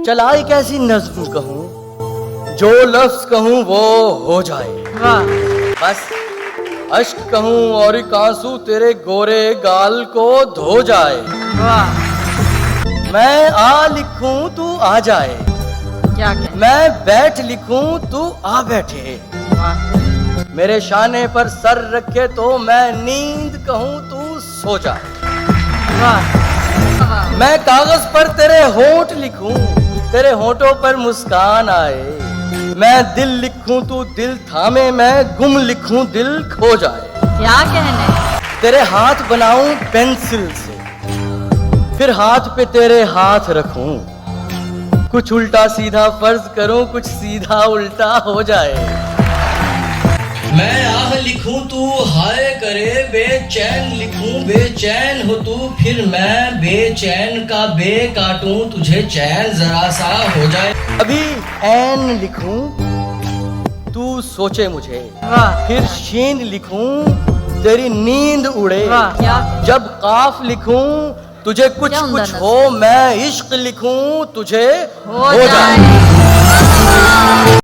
चला एक ऐसी नज्म कहूँ जो लफ्ज कहूँ वो हो जाए। वाह बस अश्क कहूँ और एक आंसू तेरे गोरे गाल को धो जाए। वाह मैं आ लिखूं तू आ जाए, क्या कह मैं बैठ लिखूं तू आ बैठे। वाह मेरे शाने पर सर रखे तो मैं नींद कहूं तू सो जाए। वाह वाह मैं कागज पर तेरे होंठ लिखूं, तेरे होंठों पर मुस्कान आए। मैं दिल लिखूं तू दिल थामे, मैं गुम लिखूं दिल खो जाए। क्या कहने तेरे हाथ बनाऊं पेंसिल से, फिर हाथ पे तेरे हाथ रखूं। कुछ उल्टा सीधा फर्ज करूं, कुछ सीधा उल्टा हो जाए। मैं आह लिखूं तू हाय करे, बेचैन लिखूं बेचैन हो तू। फिर मैं बेचैन का बे काटूं, तुझे चैन जरा सा हो जाए। अभी ऐन लिखूं तू सोचे मुझे, वाह फिर शीन लिखूं तेरी नींद उड़े। वाह क्या जब काफ लिखूं तुझे कुछ क्या उम्दा कुछ नज़र। हो, मैं इश्क लिखूं तुझे हो हो जाए। जाए